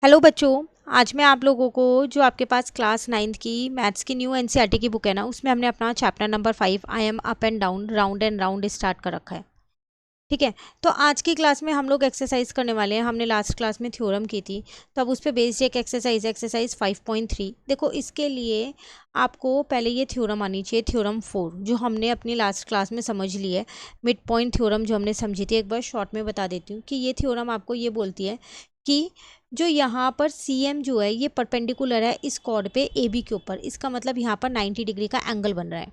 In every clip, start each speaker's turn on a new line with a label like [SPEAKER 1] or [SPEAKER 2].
[SPEAKER 1] Hello बच्चों। आज मैं आप लोगों को जो आपके पास क्लास 9th की मैथ्स की न्यू एनसीईआरटी की बुक है ना, उसमें हमने अपना chapter number 5 I am up and down round and round start कर रखा है। ठीक है, तो आज की क्लास में हम लोग एक्सरसाइज करने वाले हैं। हमने लास्ट क्लास में थ्योरम की थी, तो अब उस पर बेस्ड एक एक्सरसाइज 5.3। देखो, इसके लिए आपको पहले ये थ्योरम आनी चाहिए, थ्योरम 4, जो हमने अपनी लास्ट क्लास में समझ ली है। मिड पॉइंट थ्योरम जो हमने समझी थी, एक बार शॉर्ट में बता देती हूँ कि ये थ्योरम आपको ये बोलती है कि जो यहाँ पर सी एम जो है ये परपेंडिकुलर है इस कॉर्ड पे ए बी के ऊपर। इसका मतलब यहाँ पर 90 डिग्री का एंगल बन रहा है।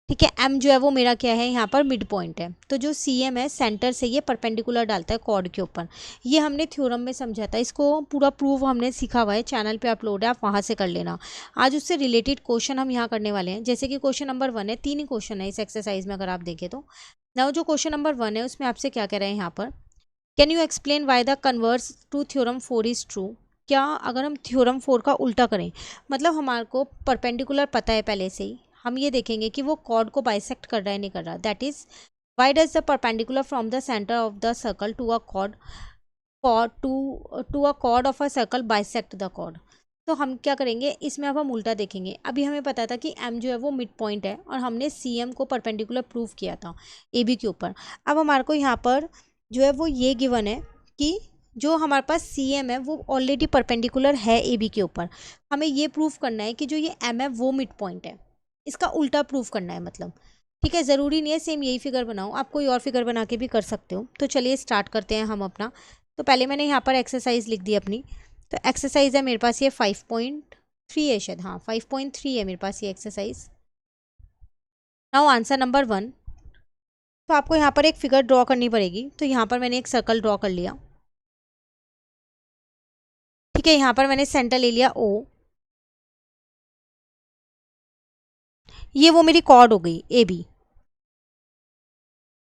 [SPEAKER 1] ठीक है, एम जो है वो मेरा क्या है, यहाँ पर मिड पॉइंट है। तो जो सी एम है सेंटर से ये परपेंडिकुलर डालता है कॉर्ड के ऊपर। ये हमने थ्योरम में समझा था, इसको पूरा प्रूव हमने सीखा हुआ है, चैनल पे अपलोड है, आप वहाँ से कर लेना। आज उससे रिलेटेड क्वेश्चन हम यहाँ करने वाले हैं। जैसे कि क्वेश्चन नंबर 1 है, 3 ही क्वेश्चन है इस एक्सरसाइज में अगर आप देखें तो। ना जो क्वेश्चन नंबर 1 है उसमें आपसे क्या कह रहे हैं यहाँ पर, can you explain why the converse to theorem 4 is true. क्या अगर हम थ्योरम 4 का उल्टा करें, मतलब हमारे को परपेंडिकुलर पता है पहले से ही, हम ये देखेंगे कि वो कॉर्ड को बाइसेक्ट कर रहा है नहीं कर रहा। That is why does the perpendicular from the centre of the circle to a chord to a chord of a circle bisect the chord. तो हम क्या करेंगे इसमें, अब हम उल्टा देखेंगे। अभी हमें पता था कि एम जो है वो मिड पॉइंट है और हमने सी एम को परपेंडिकुलर प्रूव किया था ए बी के ऊपर। अब हमारे को यहाँ पर जो है वो ये गिवन है कि जो हमारे पास सी एम है वो ऑलरेडी परपेंडिकुलर है ए बी के ऊपर। हमें ये प्रूफ करना है कि जो ये एम है वो मिड पॉइंट है। इसका उल्टा प्रूफ करना है मतलब। ठीक है, ज़रूरी नहीं है सेम यही फिगर बनाओ, आप कोई और फिगर बना के भी कर सकते हो। तो चलिए स्टार्ट करते हैं हम अपना। तो पहले मैंने यहाँ पर एक्सरसाइज लिख दी अपनी। तो एक्सरसाइज है मेरे पास ये 5.3 है शायद, हाँ 5.3 है मेरे पास ये एक्सरसाइज। Now answer number 1। तो आपको यहाँ पर एक फिगर ड्रॉ करनी पड़ेगी। तो यहाँ पर मैंने एक सर्कल ड्रॉ कर लिया। ठीक है, यहाँ पर मैंने सेंटर ले लिया ओ। ये वो मेरी कॉर्ड हो गई ए बी।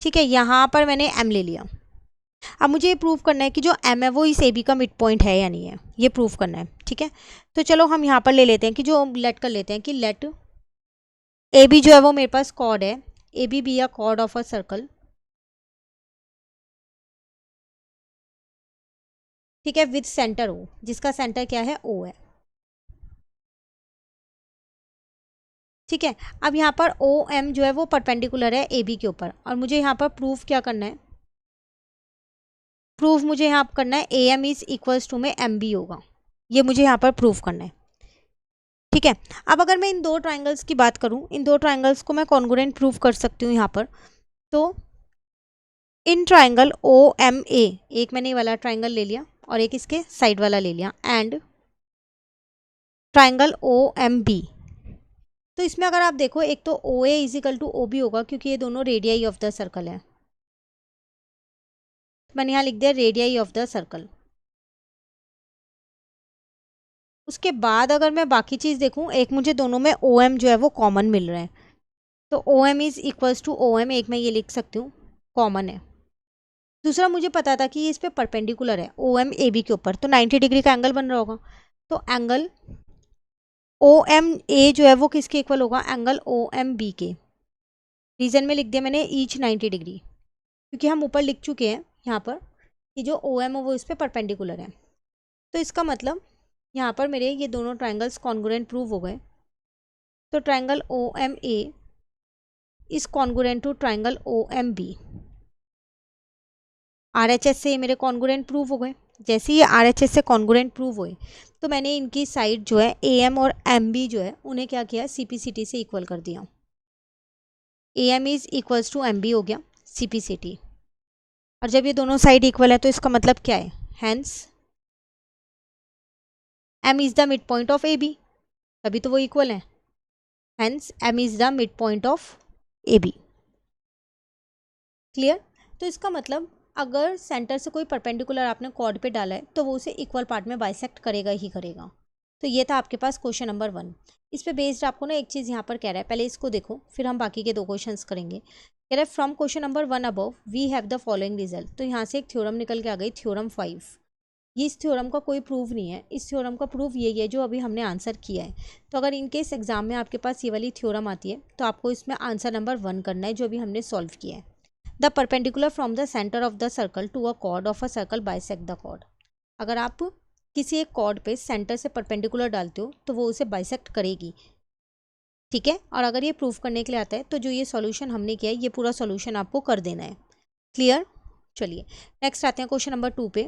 [SPEAKER 1] ठीक है, यहाँ पर मैंने एम ले लिया। अब मुझे ये प्रूव करना है कि जो एम है वो इस ए बी का मिड पॉइंट है या नहीं है, ये प्रूव करना है। ठीक है, तो चलो हम यहाँ पर ले लेते हैं कि जो लेट कर लेते हैं कि लेट ए बी जो है वो मेरे पास कॉर्ड है, A be a chord of a circle. ठीक है, विद सेंटर ओ, जिसका सेंटर क्या है ओ है। ठीक है, अब यहाँ पर ओ एम जो है वो परपेंडिकुलर है ए बी के ऊपर, और मुझे यहाँ पर प्रूफ क्या करना है, प्रूफ मुझे यहाँ पर करना है A M is equals to में एम बी होगा। ये मुझे यहाँ पर प्रूफ करना है। ठीक है, अब अगर मैं इन दो ट्राइंगल्स की बात करूँ, इन दो ट्राइंगल्स को मैं कॉन्ग्रुएंट प्रूफ कर सकती हूँ यहाँ पर। तो इन ट्राइंगल ओ एम ए, एक मैंने ये वाला ट्राइंगल ले लिया और एक इसके साइड वाला ले लिया, and triangle O M B. तो इसमें अगर आप देखो, एक तो O A is equal to O B होगा क्योंकि ये दोनों रेडियाई ऑफ द सर्कल है। मैंने यहाँ लिख दिया रेडियाई ऑफ द सर्कल। उसके बाद अगर मैं बाकी चीज़ देखूँ, एक मुझे दोनों में ओ एम जो है वो कॉमन मिल रहा है। तो O M is equals to O M, एक मैं ये लिख सकती हूँ, कॉमन है। दूसरा मुझे पता था कि ये इस पर परपेंडिकुलर है ओ एम ए बी के ऊपर, तो 90 डिग्री का एंगल बन रहा होगा। तो एंगल ओ एम ए जो है वो किसके इक्वल होगा, एंगल ओ एम बी के। रीजन में लिख दिया मैंने ईच 90 डिग्री, क्योंकि हम ऊपर लिख चुके हैं यहाँ पर कि जो ओ एम है वो इस पर परपेंडिकुलर है। तो इसका मतलब यहाँ पर मेरे ये दोनों ट्राइंगल्स कॉन्ग्रुएंट प्रूव हो गए। तो triangle O M A is congruent to triangle O M B. R H S से मेरे कॉन्ग्रुएंट प्रूव हो गए। जैसे ये आर एच एस से कॉन्ग्रुएंट प्रूव हुए, तो मैंने इनकी साइड जो है ए एम और एम बी जो है उन्हें क्या किया, सी पी सी टी से इक्वल कर दिया। A M is equals to M B हो गया सी पी सी टी। और जब ये दोनों साइड इक्वल है तो इसका मतलब क्या है, hence M is the mid point of A B, तभी तो वो इक्वल है। Hence M is the mid point of A B. Clear. तो इसका मतलब अगर सेंटर से कोई परपेंडिकुलर आपने कॉर्ड पे डाला है तो वो उसे इक्वल पार्ट में बाइसेक्ट करेगा ही करेगा। तो ये था आपके पास क्वेश्चन नंबर 1। इस पे बेस्ड आपको ना एक चीज़ यहाँ पर कह रहा है, पहले इसको देखो फिर हम बाकी के दो क्वेश्चंस करेंगे। कह रहा है from question number 1 above we have the following result. तो यहाँ से एक थ्योरम निकल के आ गई, थ्योरम 5। ये इस थ्योरम का कोई प्रूफ नहीं है, इस थ्योरम का प्रूफ यही है जो अभी हमने आंसर किया है। तो अगर इनकेस एग्जाम में आपके पास ये वाली थ्योरम आती है तो आपको इसमें आंसर नंबर 1 करना है जो अभी हमने सॉल्व किया है। The perpendicular from the centre of the circle to a chord of a circle bisect the chord. अगर आप किसी एक कॉर्ड पे सेंटर से परपेंडिकुलर डालते हो तो वो उसे बाइसेक्ट करेगी, ठीक है। और अगर ये प्रूफ करने के लिए आता है तो जो ये सॉल्यूशन हमने किया है ये पूरा सॉल्यूशन आपको कर देना है। क्लियर? चलिए नेक्स्ट आते हैं क्वेश्चन नंबर 2 पे।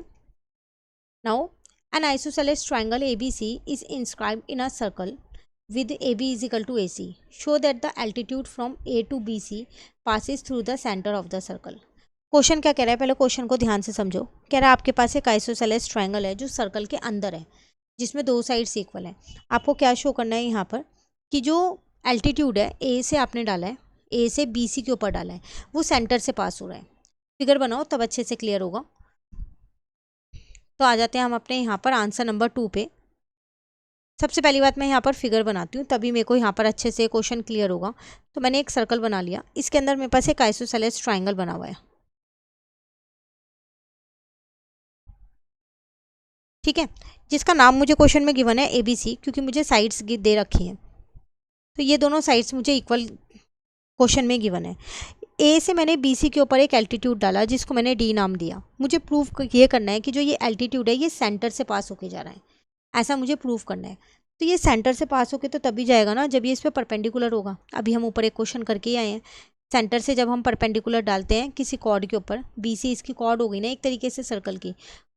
[SPEAKER 1] Now N isosceles triangle ABC is inscribed in a circle with AB is equal to AC. Show that the altitude from A to BC passes through the center of the circle. Question क्या कह रहा है, पहले question को ध्यान से समझो। कह रहा है आपके पास एक आइसोसेलेस ट्राइंगल है जो सर्कल के अंदर है, जिसमें दो साइड्स इक्वल है। आपको क्या शो करना है यहाँ पर कि जो एल्टीट्यूड है ए से आपने डाला है, ए से BC के ऊपर डाला है, वो सेंटर से पास हो रहा है। फिगर बनाओ तब अच्छे से क्लियर होगा। तो आ जाते हैं हम अपने यहाँ पर आंसर नंबर 2 पे। सबसे पहली बात मैं यहाँ पर फिगर बनाती हूँ, तभी मेरे को यहाँ पर अच्छे से क्वेश्चन क्लियर होगा। तो मैंने एक सर्कल बना लिया, इसके अंदर मेरे पास एक आइसोसेलेस ट्राइंगल बना हुआ है, ठीक है, जिसका नाम मुझे क्वेश्चन में गिवन है ABC, क्योंकि मुझे साइड्स दे रखी हैं। तो ये दोनों साइड्स मुझे इक्वल क्वेश्चन में गिवन है। ए से मैंने BC के ऊपर एक एल्टीट्यूड डाला जिसको मैंने D नाम दिया। मुझे प्रूफ ये करना है कि जो ये एल्टीट्यूड है ये सेंटर से पास होके जा रहा है, ऐसा मुझे प्रूफ करना है। तो ये सेंटर से पास होके तो तभी जाएगा ना जब ये इस पर परपेंडिकुलर होगा। अभी हम ऊपर एक क्वेश्चन करके ही आए हैं, सेंटर से जब हम परपेंडिकुलर डालते हैं किसी कॉर्ड के ऊपर, BC इसकी कॉर्ड हो गई ना एक तरीके से सर्कल की,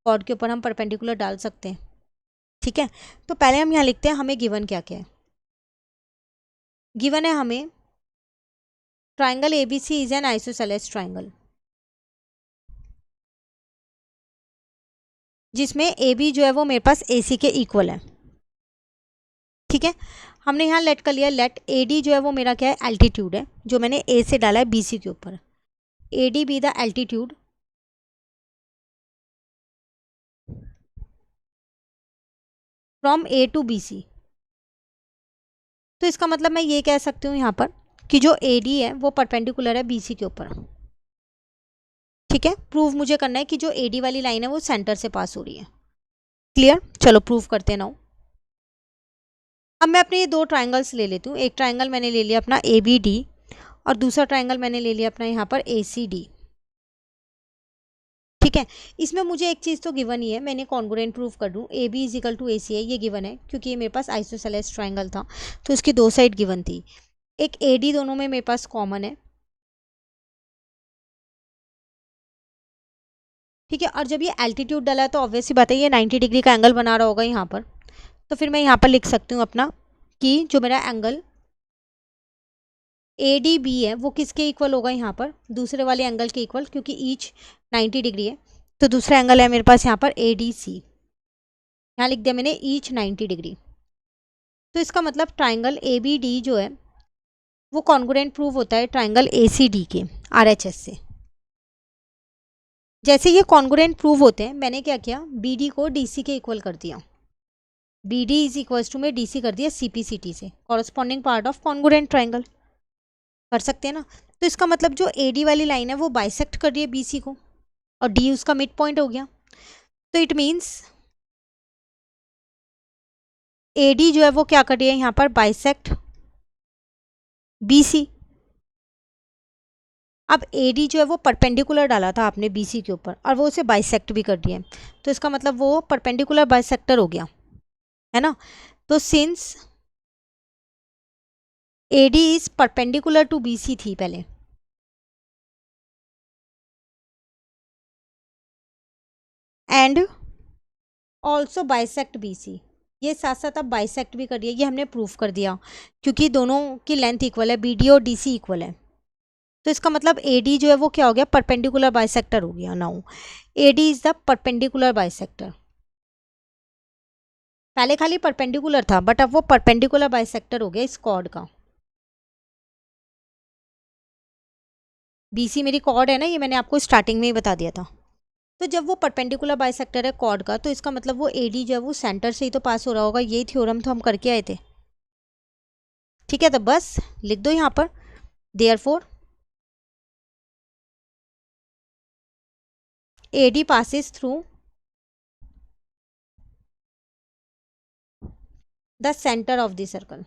[SPEAKER 1] कॉर्ड के ऊपर हम परपेंडिकुलर डाल सकते हैं, ठीक है। तो पहले हम यहाँ लिखते हैं हमें गिवन क्या क्या है। गिवन है हमें triangle ABC is an isosceles triangle जिसमें AB जो है वो मेरे पास AC के इक्वल है, ठीक है। हमने यहाँ लेट कर लिया, लेट AD जो है वो मेरा क्या है, एल्टीट्यूड है, जो मैंने A से डाला है BC के ऊपर। AD be the altitude from A to BC। तो इसका मतलब मैं ये कह सकती हूँ यहाँ पर कि जो AD है वो परपेंडिकुलर है BC के ऊपर, ठीक है। प्रूव मुझे करना है कि जो AD वाली लाइन है वो सेंटर से पास हो रही है। क्लियर? चलो प्रूव करते हैं नाउ। अब मैं अपने ये दो ट्राइंगल्स ले लेती हूँ। एक ट्राइंगल मैंने ले लिया अपना ABD और दूसरा ट्राइंगल मैंने ले लिया अपना यहाँ पर ACD, ठीक है। इसमें मुझे एक चीज़ तो गिवन ही है, मैंने कॉन्ग्रुएंट प्रूफ कर दूँ। AB is equal to AC है, ये गिवन है क्योंकि ये मेरे पास आइसोसेलेस ट्राइंगल था तो इसकी दो साइड गिवन थी। एक AD दोनों में मेरे पास कॉमन है, ठीक है। और जब ये एल्टीट्यूड डाला है तो ऑब्वियस सी बात है ये 90 डिग्री का एंगल बना रहा होगा यहाँ पर। तो फिर मैं यहाँ पर लिख सकती हूँ अपना कि जो मेरा एंगल ADB है वो किसके इक्वल होगा, यहाँ पर दूसरे वाले एंगल के इक्वल, क्योंकि ईच 90 डिग्री है। तो दूसरा एंगल है मेरे पास यहाँ पर ADC, यहाँ लिख दिया मैंने ईच 90 डिग्री। तो इसका मतलब ट्राइंगल ABD जो है वो कॉन्ग्रुएंट प्रूव होता है ट्राइंगल ACD के RHS से। जैसे ये कॉन्ग्रुएंट प्रूव होते हैं, मैंने क्या किया, BD को DC के इक्वल कर दिया। BD इज इक्वल्स टू में DC कर दिया CPCT से, corresponding part of congruent triangle, कर सकते हैं ना। तो इसका मतलब जो AD वाली लाइन है वो बाइसेक्ट कर रही है BC को और D उसका मिड पॉइंट हो गया। तो इट मीन्स AD जो है वो क्या कर रही है यहाँ पर, बाइसेक्ट BC। अब AD जो है वो परपेंडिकुलर डाला था आपने BC के ऊपर और वो उसे बाइसेक्ट भी कर रही है, तो इसका मतलब वो परपेंडिकुलर बाइसेक्टर हो गया, है ना। तो since AD is perpendicular to BC थी पहले, एंड ऑल्सो बाइसेक्ट BC, ये साथ साथ अब बाइसेक्ट भी कर रही है, ये हमने प्रूफ कर दिया क्योंकि दोनों की लेंथ इक्वल है, BD और DC इक्वल है। तो इसका मतलब AD जो है वो क्या हो गया, परपेंडिकुलर बाइसेक्टर हो गया। Now AD is the perpendicular bisector. पहले खाली परपेंडिकुलर था बट अब वो परपेंडिकुलर बाइसेक्टर हो गया इस कॉर्ड का। BC मेरी कॉर्ड है ना, ये मैंने आपको स्टार्टिंग में ही बता दिया था। तो जब वो परपेंडिकुलर बाइसेक्टर है कॉर्ड का तो इसका मतलब वो AD जो है वो सेंटर से ही तो पास हो रहा होगा, यही थ्योरम तो हम करके आए थे, ठीक है। तो बस लिख दो यहाँ पर therefore AD passes through the centre of the circle.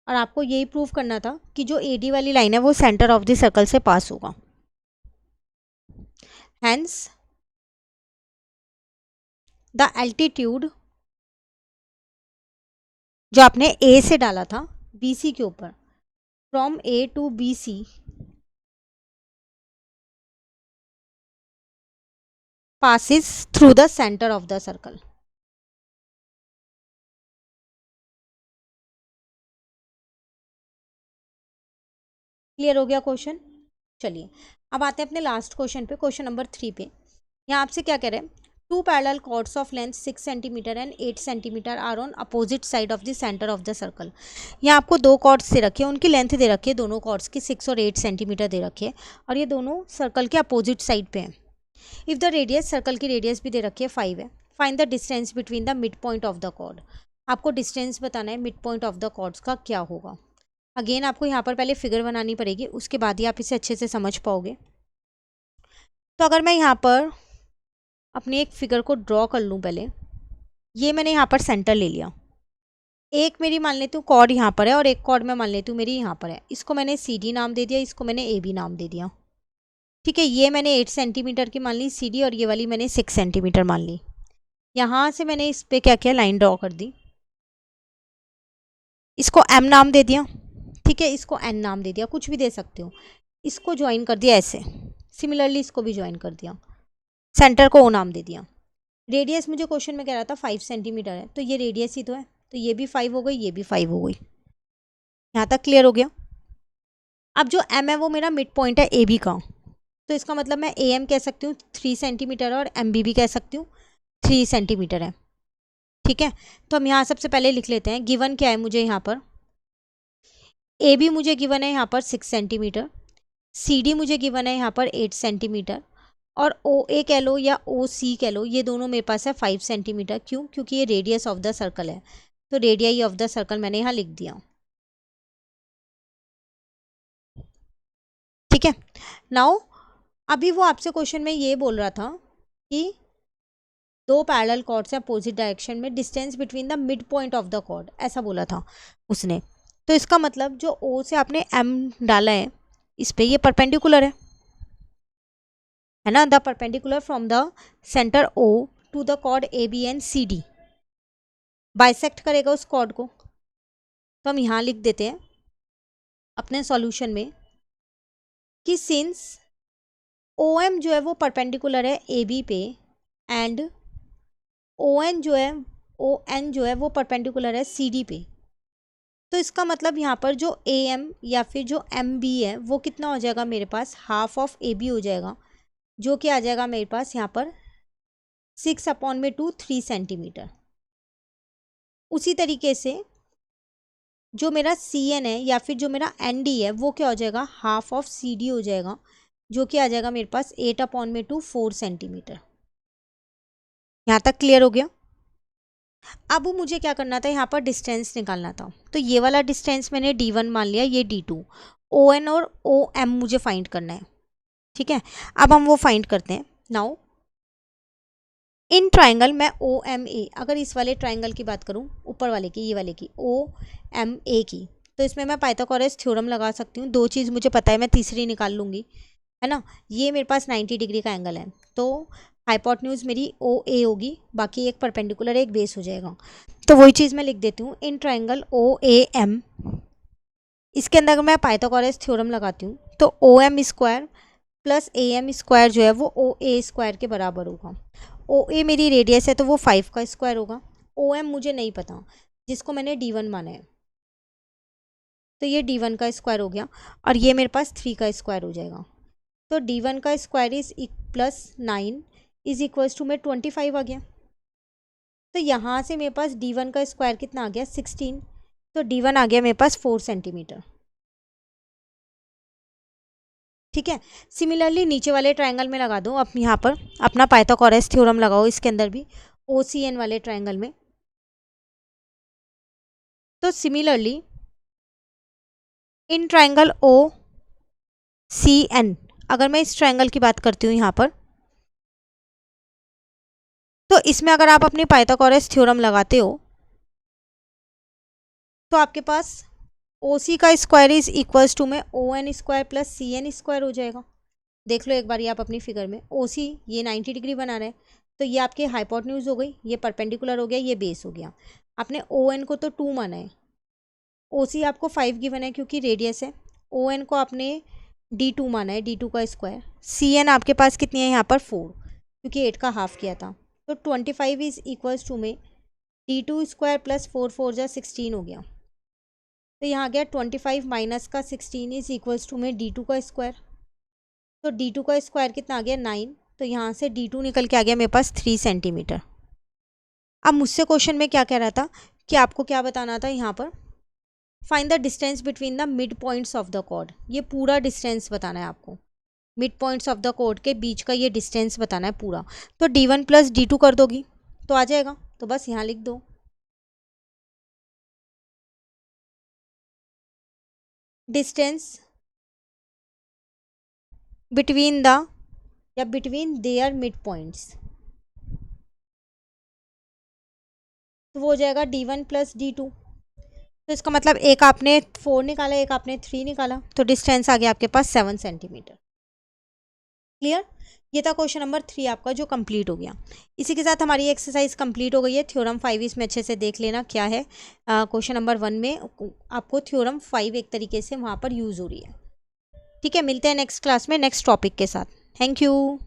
[SPEAKER 1] और आपको यही प्रूव करना था कि जो AD वाली लाइन है वो सेंटर ऑफ द सर्कल से पास होगा। हैंस द एल्टीट्यूड जो आपने ए से डाला था बी सी के ऊपर, from A to B C passes through the center of the circle. Clear हो गया क्वेश्चन? चलिए अब आते हैं अपने लास्ट क्वेश्चन पे, क्वेश्चन नंबर 3 पे। यहाँ आपसे क्या कह रहे हैं, two parallel chords of length 6 centimetre and 8 centimetre are on opposite side of the centre of the circle. यहाँ आपको दो कॉर्ड्स दे रखे हैं, उनकी लेंथ दे रखी है दोनों कॉर्ड्स की 6 और 8 सेंटीमीटर दे रखी है, और ये दोनों सर्कल के अपोजिट साइड पे हैं। इफ़ द रेडियस, सर्कल की रेडियस भी दे रखी है 5 है, find the distance between the mid point of the chord. आपको डिस्टेंस बताना है mid point of the chords का क्या होगा। अगेन आपको यहाँ पर पहले फिगर बनानी पड़ेगी, उसके बाद ही आप इसे अच्छे से समझ पाओगे। तो अगर मैं यहाँ पर अपनी एक फिगर को ड्रॉ कर लूँ, पहले ये मैंने यहाँ पर सेंटर ले लिया, एक मेरी मान लेती हूँ कॉर्ड यहाँ पर है और एक कॉर्ड मैं मान लेती हूँ मेरी यहाँ पर है, इसको मैंने सी डी नाम दे दिया, इसको मैंने ए बी नाम दे दिया। ठीक है, ये मैंने 8 सेंटीमीटर की मान ली सी डी और ये वाली मैंने 6 सेंटीमीटर मान ली। यहाँ से मैंने इस पर क्या किया, लाइन ड्रॉ कर दी, इसको एम नाम दे दिया। ठीक है, इसको एन नाम दे दिया, कुछ भी दे सकते हो। इसको ज्वाइन कर दिया ऐसे, सिमिलरली इसको भी ज्वाइन कर दिया, सेंटर को ओ नाम दे दिया। रेडियस मुझे क्वेश्चन में कह रहा था 5 सेंटीमीटर है, तो ये रेडियस ही तो है, तो ये भी 5 हो गई, ये भी 5 हो गई। यहाँ तक क्लियर हो गया? अब जो एम है वो मेरा मिड पॉइंट है ए बी का, तो इसका मतलब मैं ए एम कह सकती हूँ 3 सेंटीमीटर और एम बी भी कह सकती हूँ 3 सेंटीमीटर है। ठीक है, तो हम यहाँ सबसे पहले लिख लेते हैं, गिवन क्या है मुझे यहाँ पर, ए बी मुझे गिवन है यहाँ पर 6 सेंटीमीटर, सी डी मुझे गिवन है यहाँ पर 8 सेंटीमीटर, और ओ ए कह लो या ओ सी कह लो, ये दोनों मेरे पास है 5 सेंटीमीटर। क्यों? क्योंकि ये रेडियस ऑफ द सर्कल है, तो रेडियाई ऑफ द सर्कल मैंने यहाँ लिख दिया। ठीक है, नाउ अभी वो आपसे क्वेश्चन में ये बोल रहा था कि दो पैरेलल कॉर्ड्स है अपोजिट डायरेक्शन में, distance between the mid point of the chord, ऐसा बोला था उसने। तो इसका मतलब जो ओ से आपने एम डाला है इस पे, ये परपेंडिकुलर है ना, the perpendicular from the centre O to the chord A B and C D, bisect करेगा उस कॉर्ड को। तो हम यहाँ लिख देते हैं अपने सॉल्यूशन में कि सिंस ओ एम जो है वो परपेंडिकुलर है ए बी पे, एंड ओ एन जो है वो परपेंडिकुलर है सी डी पे, तो इसका मतलब यहाँ पर जो ए एम या फिर जो एम बी है वो कितना हो जाएगा मेरे पास, हाफ ऑफ ए बी हो जाएगा, जो कि आ जाएगा मेरे पास यहाँ पर 6/2 3 सेंटीमीटर। उसी तरीके से जो मेरा सी एन है या फिर जो मेरा एन डी है वो क्या हो जाएगा, हाफ ऑफ सी डी हो जाएगा, जो कि आ जाएगा मेरे पास 8/2 4 सेंटीमीटर। यहाँ तक क्लियर हो गया? अब मुझे क्या करना था, यहाँ पर डिस्टेंस निकालना था, तो ये वाला डिस्टेंस मैंने D1 मान लिया, ये D2, ON और OM मुझे फाइंड करना है। ठीक है, अब हम वो फाइंड करते हैं। नाउ इन ट्राइंगल मैं OMA, अगर इस वाले ट्राइंगल की बात करूँ, ऊपर वाले की, ये वाले की OMA की, तो इसमें मैं पाइथागोरस थ्योरम लगा सकती हूँ। दो चीज़ मुझे पता है, मैं तीसरी निकाल लूँगी, है ना। ये मेरे पास 90 डिग्री का एंगल है, तो हाइपोटेन्यूज मेरी OA होगी, बाकी एक परपेंडिकुलर एक बेस हो जाएगा। तो वही चीज़ मैं लिख देती हूँ, इन ट्राइंगल OAM, इसके अंदर अगर मैं पाइथागोरस थ्योरम लगाती हूँ तो OM square plus AM square जो है वो OA स्क्वायर के बराबर होगा। OA मेरी रेडियस है तो वो 5 का स्क्वायर होगा। OM मुझे नहीं पता, जिसको मैंने D1 माना है, तो ये D1 का स्क्वायर हो गया, और ये मेरे पास 3 का स्क्वायर हो जाएगा। तो D1 का square is plus 9 is equals to में 25 आ गया। तो यहाँ से मेरे पास D1 का स्क्वायर कितना आ गया, 16, तो D1 आ गया मेरे पास 4 सेंटीमीटर। ठीक है, सिमिलरली नीचे वाले ट्रायंगल में लगा दो, अब यहाँ पर अपना पाइथागोरस थ्योरम लगाओ, इसके अंदर भी OCN वाले ट्रायंगल में। तो सिमिलरली इन ट्रायंगल OCN, अगर मैं इस ट्रायंगल की बात करती हूँ यहाँ पर, तो इसमें अगर आप अपनी पाइथागोरस थ्योरम लगाते हो तो आपके पास OC का स्क्वायर इज इक्वल्स टू में ON square plus CN square हो जाएगा। देख लो एक बार ये आप अपनी फिगर में, ओ सी ये 90 डिग्री बना रहे हैं, तो ये आपकी हाइपोटेन्यूज हो गई, ये परपेंडिकुलर हो गया, ये बेस हो गया। आपने ओ एन को तो 2 माना है, ओ सी आपको 5 गिवन है क्योंकि रेडियस है, ओ एन को आपने D2 माना है, D2 का स्क्वायर, सी एन आपके पास कितनी है यहाँ पर 4 क्योंकि 8 का हाफ किया था, तो 25 इज इक्वल्स टू में D2 स्क्वायर प्लस 4 4 जा 16 हो गया। तो यहाँ आ गया 25 माइनस का 16 इज इक्वल्स टू में D2 का स्क्वायर, तो D2 का स्क्वायर कितना आ गया 9, तो यहाँ से D2 निकल के आ गया मेरे पास 3 सेंटीमीटर। अब मुझसे क्वेश्चन में क्या कह रहा था कि आपको क्या बताना था यहाँ पर, find the distance between the mid points of the chord, ये पूरा डिस्टेंस बताना है आपको, mid points of the chord के बीच का ये डिस्टेंस बताना है पूरा। तो D1 प्लस D2 कर दोगी तो आ जाएगा, तो बस यहाँ लिख दो डिस्टेंस बिटवीन द या बिटवीन देयर मिड पॉइंट्स, तो वो हो जाएगा D1 प्लस D2। तो इसका मतलब एक आपने 4 निकाला, एक आपने 3 निकाला, तो डिस्टेंस आ गया आपके पास 7 सेंटीमीटर। क्लियर? ये था क्वेश्चन नंबर 3 आपका जो कंप्लीट हो गया। इसी के साथ हमारी एक्सरसाइज कंप्लीट हो गई है। थ्योरम 5 इसमें अच्छे से देख लेना क्या है। क्वेश्चन नंबर 1 में आपको थ्योरम 5 एक तरीके से वहाँ पर यूज़ हो रही है। ठीक है, मिलते हैं नेक्स्ट क्लास में नेक्स्ट टॉपिक के साथ। Thank you.